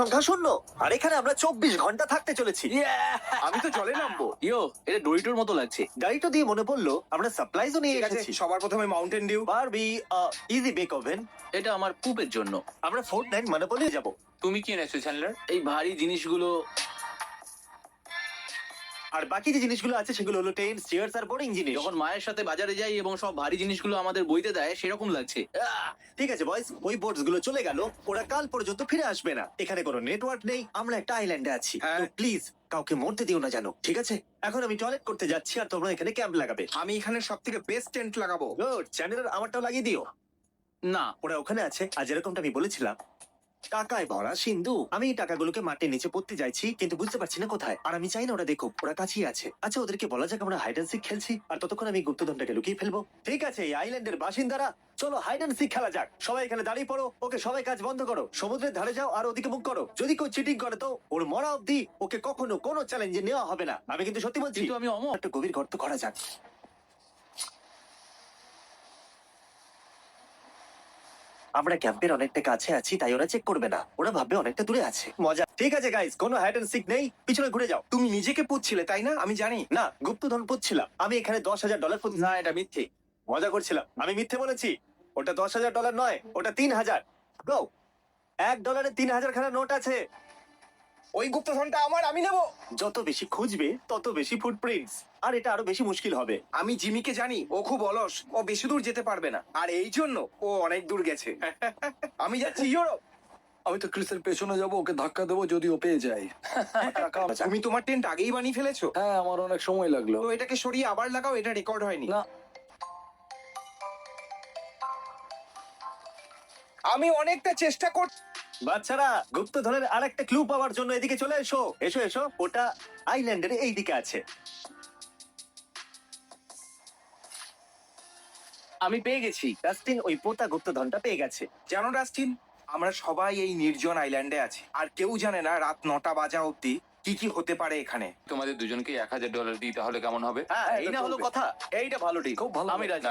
সংখ্যা শূন্য। আর এখানে আমরা 24 ঘন্টা থাকতে চলেছি। আমি তো জলে নামবো। এটা ডোরিটোর মতো লাগছে। গাড়িটা দিয়ে মনে পড়লো আমরা সাপ্লাইজও নিয়ে ঠিক আছে, এসেছি। সবার প্রথমে mountain dew. Barbie easy bake oven. এটা আমার পুপের জন্য। আমরা ফোর্টনাইট মনোপলি যাব। তুমি কি এনেছো চ্যান্ডলার? এই ভারী জিনিসগুলো। আর বাকি যে জিনিসগুলো আছে সেগুলো হলো টেন্স, চেয়ার্স আর বোরিং জিনিস। যখন মায়ের সাথে বাজারে যাই এবং সব ভারী জিনিসগুলো আমাদের বইতে দেয় সেরকম লাগছে। ঠিক আছে বয়স, ওই বোটস গুলো চলে গেল, ওরা কাল পর্যন্ত ফিরে আসবে না। এখানে কোনো নেটওয়ার্ক নেই, আমরা একটা আইল্যান্ডে আছি। হ্যাঁ। প্লিজ কাউকে মরতে দিও না জানো, ঠিক আছে? এখন আমি টয়লেট করতে যাচ্ছি আর তোমরা এখানে ক্যাম্প লাগাবে। আমি এখানে সব থেকে বেস্ট টেন্ট লাগাবো। গুড, চ্যানেলের আমারটাও লাগিয়ে দিও। না, ওরা ওখানে আছে আর যেরকমটা আমি বলেছিলাম টাকায় ভরা সিন্ধু। আমি এই টাকাগুলোকে মাটির নিচে পড়তে যাইছি কিন্তু বুঝতে পারছি না কোথায়। আর আমি চাই না ওরা দেখুক, ওরা কাছেই আছে। আচ্ছা ওদেরকে বলা যাক আমরা হাইড অ্যান্ড সিক খেলছি আর ততক্ষণ আমি গুপ্তধনটাকে লুকিয়ে ফেলবো। ঠিক আছে, এই আইল্যান্ডের বাসিন্দারা চলো হাইড অ্যান্ড সিক খেলা যাক। সবাই এখানে দাঁড়িয়ে পড়ো। ওকে সবাই কাজ বন্ধ করো, সমুদ্রের ধারে যাও আর ওদিকে মুখ করো। যদি কেউ চিটিং করে তো ওর মরা অবধি ওকে কখনো কোনো চ্যালেঞ্জে নেওয়া হবে না। আমি কিন্তু সত্যি বলছি। কিন্তু আমি অমর। একটা গভীর গর্ত করা যাক। আমরা ক্যাম্পের অনেকটা কাছে আছি তাই ওরা চেক করবে না, ওরা ভাববে অনেকটা দূরে আছে। মজা। ঠিক আছে গাইস, কোনো হাইড অ্যান্ড সিক নেই, পিছনে ঘুরে যাও। তুমি নিজেকে পুচ্ছিলে তাই না? আমি জানি। না, গুপ্তধন পুচ্ছিলাম। আমি এখানে $10,000 না, এটা মিথ্যে। মজা করছিলাম। আমি মিথ্যে বলেছি। ওটা $10,000 নয়, ওটা 3,000। গো, $1 3,000 খানা নোট আছে। ওই গুপ্তধনটা আমার, আমি নেবো। যত বেশি খুঁজবে তত বেশি ফুটপ্রিন্টস, আর এটা আরো বেশি মুশকিল হবে। আমি জিমিকে জানি, ও খুব অলস, ও বেশি দূর যেতে পারবে না। আর এই জন্য ও অনেক দূর গেছে। আমি যাচ্ছি ইউরোপ। আমি তো ক্রিসের পেছনে যাবো, ওকে ধাক্কা দেবো যদি ও পেয়ে যায়। তুমি তোমার টেন্ট আগেই বানিয়ে ফেলেছো? হ্যাঁ, আমার অনেক সময় লাগলো। তো এটাকে সরিয়ে আবার লাগাও, এটা রেকর্ড হয়নি। না, আমি অনেকটা চেষ্টা করছি। বাচ্চারা, গুপ্তধনের আরেকটা ক্লু পাওয়ার জন্য এদিকে চলে এসো। এসো এসো, ওটা আইল্যান্ডের এই দিকে আছে। আমি পেয়ে গেছি। ডাস্টিন ওই পোতা গুপ্তধনটা পেয়ে গেছে। জানো ডাস্টিন, আমরা সবাই এই নির্জন আইল্যান্ডে আছি আর কেউ জানে না রাত 9টা বাজা অব্দি কি কি হতে পারে এখানে। তোমাদের দুজনকে $1,000 দিই, তাহলে কেমন হবে? হ্যাঁ, এই না হলো কথা। এইটা ভালো, ঠিক, খুব ভালো। আমি রাজি।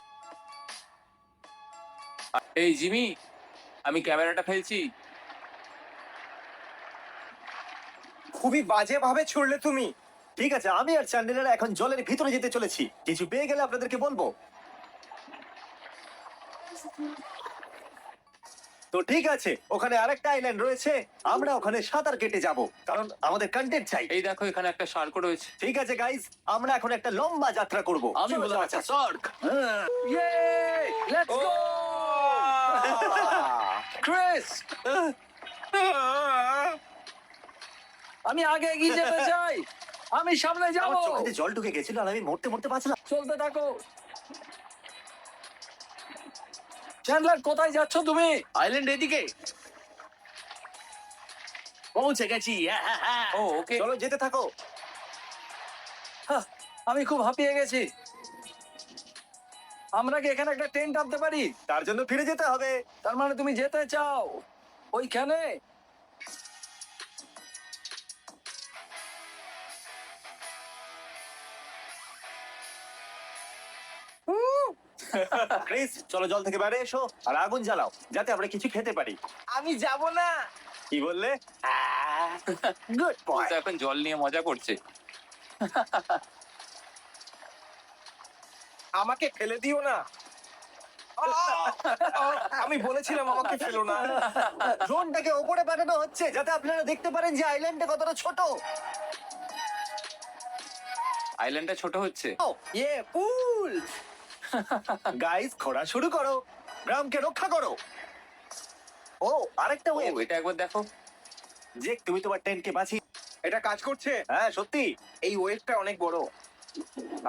এই জিমি, আমি ক্যামেরাটা ফেলছি। খুবই বাজে ভাবে ছুড়লে তুমি। ঠিক আছে, আমি আর চ্যান্ডেলার এখন জলের ভিতরে যেতে চলেছি। কিছু পেয়ে গেলে আপনাদেরকে বলবো। তো ঠিক আছে, ওখানে আরেকটা আইল্যান্ড রয়েছে, আমরা ওখানে সাঁতার কেটে যাব কারণ আমাদের কন্টেন্ট চাই। এই দেখো, এখানে একটা শার্কও রয়েছে। ঠিক আছে গাইস, আমরা এখন একটা লম্বা যাত্রা করব। আমি চলো হলাম যাওয়া একটা যাক। শার্ক। Let's go Chris. আমি আগে এগিয়ে যেতে চাই, আমি সামনে আমার যাবো। চোখে জল ঢুকে গেছিল আর আমি মরতে মরতে বাঁচলাম। চলতে থাকো। চ্যান্ডলার, কোথায় যাচ্ছ তুমি? আইল্যান্ড এদিকে পৌঁছে গেছি। ও ওকে। চলো যেতে থাকো। হাহ, আমি খুব হাঁপিয়ে গেছি। আমরা কি এখানে একটা টেন্ট আনতে পারি? তার জন্য ফিরে যেতে হবে। তার মানে তুমি যেতে চাও ওইখানে? ক্রিস, চলো জল থেকে বাইরে এসো আর আগুন জ্বালাও যাতে আমরা কিছু খেতে পারি। আমি যাব না। কি বললে? গুড ও বয়। তো এখন জল নিয়ে মজা করছে। আমাকে ফেলে দিও না। আমি বলেছিলাম আমাকে ফেলো না। ড্রোনটাকে ওপরে পাঠানো হচ্ছে যাতে আপনারা দেখতে পারেন যে আইল্যান্ডটা কতটা ছোট। আইল্যান্ডটা ছোট হচ্ছে। ইয়ে পুল। গাইস, খোঁড়া শুরু করো, গ্রামকে রক্ষা করো। ও, আরেকটা ও, ওয়েব। এটা একবার দেখো। যে তুমি তোমার টেন্টকে বাঁচিয়ে। এটা কাজ করছে। হ্যাঁ সত্যি, এই ওয়েভটা অনেক বড়।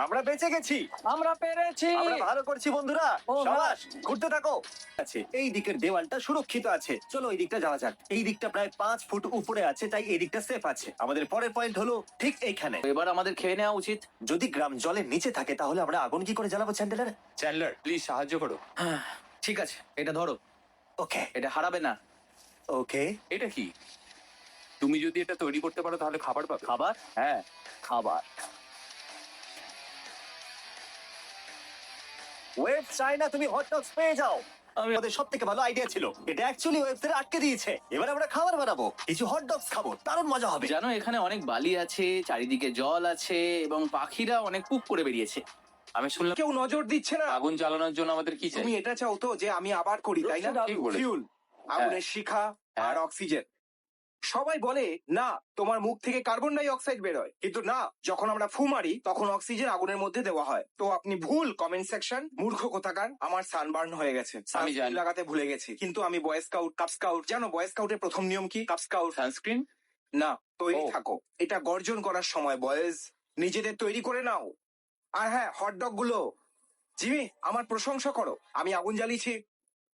আমরা বেঁচে গেছি। আমরা পেরেছি। আমরা ভালো করছি বন্ধুরা। ও, সাবাস, ঘুরতে থাকো। আছে, এই দিকের দেওয়ালটা সুরক্ষিত আছে। চলো এই দিকটা যাওয়া যাক। এই দিকটা প্রায় 5 ফুট উপরে আছে তাই এই দিকটা সেফ আছে। আমাদের পরের পয়েন্ট হলো ঠিক এইখানে। এবার আমাদের খেয়ে নেওয়া উচিত। যদি গ্রাম জলের নিচে থাকে তাহলে আমরা আগুন কি করে জ্বালাবো চ্যান্ডেলার? চ্যান্ডলার, প্লিজ সাহায্য করো। ঠিক আছে, এটা ধরো। ওকে এটা হারাবে না। ওকে। এটা কি? তুমি যদি এটা তৈরি করতে পারো তাহলে খাবার পাবে। খাবার? হ্যাঁ, খাবার। ওয়েব চাই না তুমি হট ডগস পেয়ে যাও। আমাদের সব থেকে ভালো আইডিয়া ছিল, এটা অ্যাকচুয়ালি ওয়েবসাইটে আটকে দিয়েছে। এবার আমরা খাবার বানাবো, কিছু হট ডগস খাবো, দারুণ মজা হবে। জানো এখানে অনেক বালি আছে, চারিদিকে জল আছে এবং পাখিরা অনেক পুক করে বেরিয়েছে। আমি শুনলাম কেউ নজর দিচ্ছে না। আগুন জ্বালানোর জন্য আমাদের কি চাই? তুমি এটা চাও তো যে আমি আবার করি, তাই না? ঠিক বলেছো। ফিউল, আগুনের শিখা আর অক্সিজেন। সবাই বলে না তোমার মুখ থেকে কার্বন ডাই অক্সাইড বেরোয়, কিন্তু না, যখন আমরা ফু মারি তখন অক্সিজেন আগুনের মধ্যে দেওয়া হয়। তো আপনি ভুল কমেন্ট সেকশন, মূর্খ কোথাকার। আমার সানবার্ন হয়ে গেছে, আমি সানস্ক্রিন জানি। লাগাতে ভুলে গেছি। কিন্তু আমি বয় স্কাউট, কাপ স্কাউট। জানো বয় স্কাউটের প্রথম নিয়ম কি? Cub scout sunscreen? না, তৈরি ও। থাকো। এটা গর্জন করার সময় বয়েজ, নিজেদের তৈরি করে নাও। আর হ্যাঁ, হটডগ গুলো, জিমি আমার প্রশংসা করো। আমি আগুন জ্বালিয়েছি,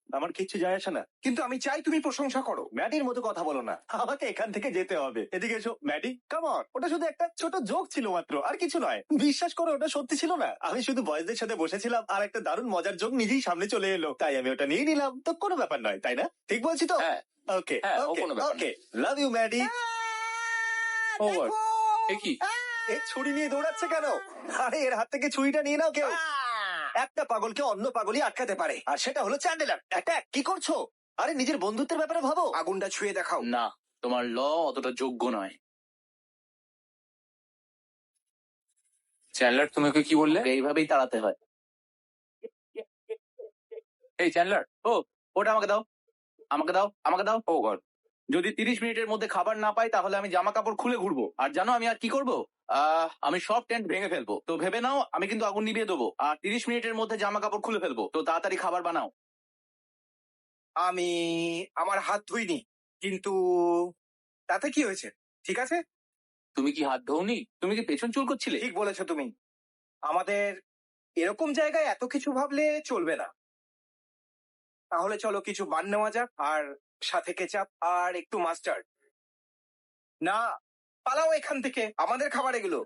আমার কিচ্ছু যায় আসে না। কিন্তু আমি চাই তুমি প্রশংসা করো। ম্যাডির মতো কথা বলো না, আমাকে এখান থেকে যেতে হবে। এদিকে এসো ম্যাডি, কাম অন। ওটা শুধু একটা ছোট জোক ছিল মাত্র, আর কিছু নয়। বিশ্বাস করো ওটা সত্যি ছিল না। আমি শুধু বয়েজদের সাথে বসেছিলাম আর একটা দারুণ মজার জোক নিজেই সামনে চলে এলো, তাই আমি ওটা নিয়ে নিলাম। তো কোনো ব্যাপার নয়, তাই না? ঠিক বলছি তো? হ্যাঁ। ওকে হ্যাঁ, ও ওকে কোনো ব্যাপার okay, love you Maddy. Oh god, এ কি? এ ছুরি নিয়ে দৌড়াচ্ছে কেন? আরে এর হাত থেকে ছুরিটা নিয়ে নাও কেউ। একটা পাগলকে অন্য পাগলই আটকাতে পারে, আর সেটা হলো চ্যান্ডেলার। অ্যাটাক, কি করছো? আরে নিজের বন্ধুত্বের ব্যাপারে ভাবো। আগুনটা ছুঁয়ে দেখাও। না, তোমার ল অতটা যোগ্য নয়। চ্যান্ডলার, তুমি ওকে কি বললে? ওকে এইভাবেই তাড়াতে হয়। এই চ্যান্ডলার। ও, ওটা আমাকে দাও, আমাকে দাও, আমাকে দাও। ও গড। যদি 30 মিনিটের মধ্যে খাবার না পাই তাহলে আমি জামা কাপড় খুলে ঘুরবো। আর জানো আমি আর কি করবো? আমি সব টেন্ট ভেঙে ফেলবো। তো ভেবে নাও আমি কিন্তু আগুন নিভিয়ে দেবো, আর 30 মিনিটের মধ্যে জামা কাপড় খুলে ফেলবো। তো তাড়াতাড়ি খাবার বানাও। আমি আমার হাত ধুইনি, কিন্তু তাতে কি হয়েছে? ঠিক আছে, তুমি কি হাত ধোনি? তুমি কি পেছন চুল করছিলে? ঠিক বলেছো তুমি। আমাদের এরকম জায়গায় এত কিছু ভাবলে চলবে না। তাহলে চলো কিছু বান নেওয়া যাক, আর সাথে কেচাপ আর একটু মাস্টার্ড। না, পালাও এখান থেকে। আমাদের খাবার এগুলো,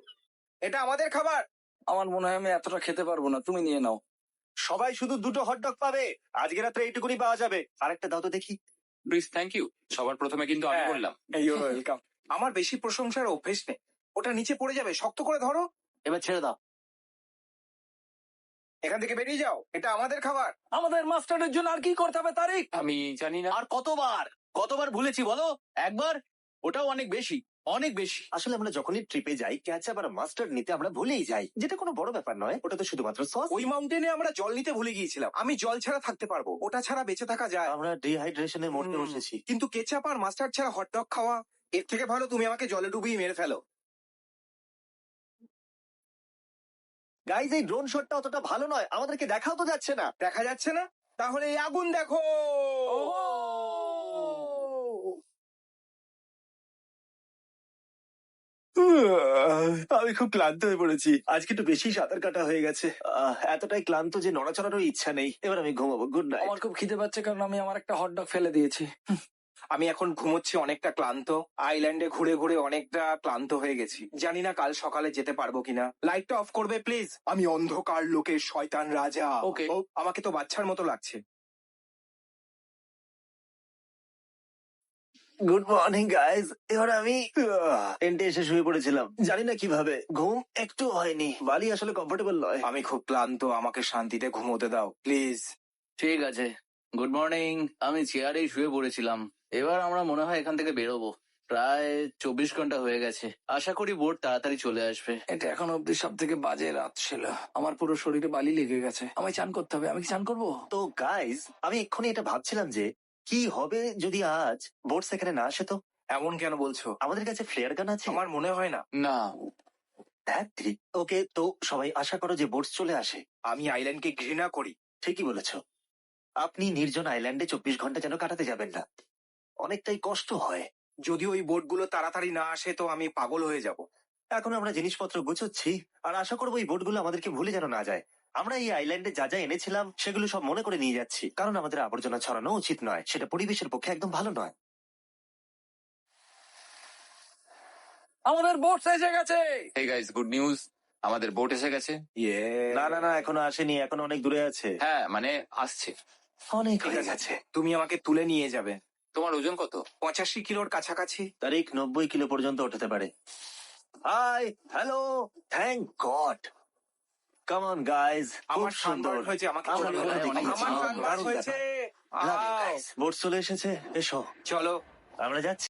এটা আমাদের খাবার। আমার মনে হয় আমি এতটা খেতে পারবো না, তুমি নিয়ে নাও। সবাই শুধু দুটো হটডগ পাবে আজকে রাত্রে, এইটুকুনি পাওয়া যাবে। আরেকটা দাও তো দেখি। Please, thank you. সবার প্রথমে কিন্তু আমি হ্যাঁ। বললাম। ওয়েলকাম। আমার বেশি প্রশংসার অভ্যেস নেই। ওটা নিচে পড়ে যাবে, শক্ত করে ধরো। এবার ছেড়ে দাও। এখান থেকে বেরিয়ে যাও, এটা আমাদের খাবার। আমাদের মাস্টারের জন্য আর কি করতে হবে তারিক? আমি জানি না। আর কতবার কতবার ভুলেছি বলো? একবার? ওটাও অনেক বেশি, অনেক বেশি। আসলে আমরা যখনই ট্রিপে যাই, ক্যাচআপ আর মাস্টার্ড নিতে আমরা ভুলেই যাই, যেটা কোনো বড় ব্যাপার নয়। ওটা তো শুধুমাত্র সস। ওই মাউন্টেনে আমরা জল নিতে ভুলে গিয়েছিলাম। আমি জল ছাড়া থাকতে পারবো, ওটা ছাড়া বেঁচে থাকা যায়। আমরা ডিহাইড্রেশনে মরতে হুম। বসেছি। কিন্তু কেচাপ আর মাস্টার্ড ছাড়া হটডগ খাওয়া, এর থেকে ভালো তুমি আমাকে জলে ডুবিয়ে মেরে ফেলো। গাইজ, এই ড্রোন শটটা অতটা ভালো নয়, আমাদেরকে দেখাও তো যাচ্ছে না। দেখা যাচ্ছে না? তাহলে এই আগুন দেখো। আমি খুব ক্লান্ত হয়ে পড়েছি, আজকে একটু বেশি সাঁতার কাটা হয়ে গেছে। এতটাই ক্লান্ত যে নড়াচড়ারও ইচ্ছা নেই। এবার আমি ঘুমাবো, গুড নাইট। আমার খুব খিদে পাচ্ছে কারণ আমি আমার একটা হটডগ ফেলে দিয়েছি। আমি এখন ঘুমোচ্ছি, অনেকটা ক্লান্ত। আইল্যান্ডে ঘুরে ঘুরে অনেকটা ক্লান্ত হয়ে গেছি। জানি না কাল সকালে যেতে পারবো কিনা। লাইটটা অফ করবে প্লিজ? আমি অন্ধকার লোকের শয়তান রাজা। ওকে। ও, আমাকে তো বাচ্চার মতো লাগছে। Good morning guys. এবার আমি টেন্টে এসে শুয়ে পড়েছিলাম, জানি না কিভাবে ঘুম একটু হয়নি। বালি আসলে কমফোর্টেবল নয়। আমি খুব ক্লান্ত, আমাকে শান্তিতে ঘুমোতে দাও প্লিজ। ঠিক আছে, গুড মর্নিং। আমি চেয়ারেই শুয়ে পড়েছিলাম। এবার আমরা মনে হয় এখান থেকে বেরোবো। প্রায় 24 ঘন্টা হয়ে গেছে। আশা করি বোট তাড়াতাড়ি চলে আসবে। এটা এখন অব্দি সব থেকে বাজে রাত ছিল। আমার পুরো শরীরে বালি লেগে গেছে। আমায় চান করতে হবে। আমি কি চান করবো? তো গাইজ, আমি এক্ষুনি এটা ভাবছিলাম যে কি হবে যদি আজ বোট সেখানে না আসে। তো এমন কেন বলছো? আমাদের কাছে ফ্লেয়ার গান আছে। আমার মনে হয় না। না। ওকে, তো সবাই আশা করো যে বোট চলে আসে। আমি আইল্যান্ডকে ঘৃণা করি। ঠিকই বলেছ। আপনি নির্জন আইল্যান্ডে 24 ঘন্টা যেন কাটাতে যাবেন না, অনেকটাই কষ্ট হয়। যদি ওই বোটগুলো তাড়াতাড়ি না আসে তো আমি পাগল হয়ে যাব। এখন আমরা জিনিসপত্র গুছোচ্ছি, আর আশা করবো এই বোটগুলো আমাদেরকে ভুলে যেন না যায়। আমরা এই আইল্যান্ডে যা যা এনেছিলাম সেগুলো সব মনে করে নিয়ে যাচ্ছি, কারণ আমাদের আবর্জনা ছড়ানো উচিত নয়, সেটা পরিবেশের পক্ষে একদম ভালো নয়। আমাদের বোট এসে গেছে। এই গাইস, গুড নিউজ, আমাদের বোট এসে গেছে। না না না, এখনো আসেনি, এখন অনেক দূরে আছে। হ্যাঁ, মানে আসছে। অনেক ঠিক হয়ে আছে, গেছে। তুমি আমাকে তুলে নিয়ে যাবে। তোমার ওজন কত? 85 কিলোর কাছাকাছি। তারিখ 90 কিলো পর্যন্ত উঠাতে পারে। Hi, hello, thank god. Come on guys, আমার খুব সুন্দর সানবার্ন হয়েছে, আমাকে আমার চলে মনে যেতে হয় হবে। অনেক আমার দারুণ সানবার্ন ব্যাপার। হয়েছে। আও, বোট চলে এসেছে, এসো চলো আমরা যাচ্ছি।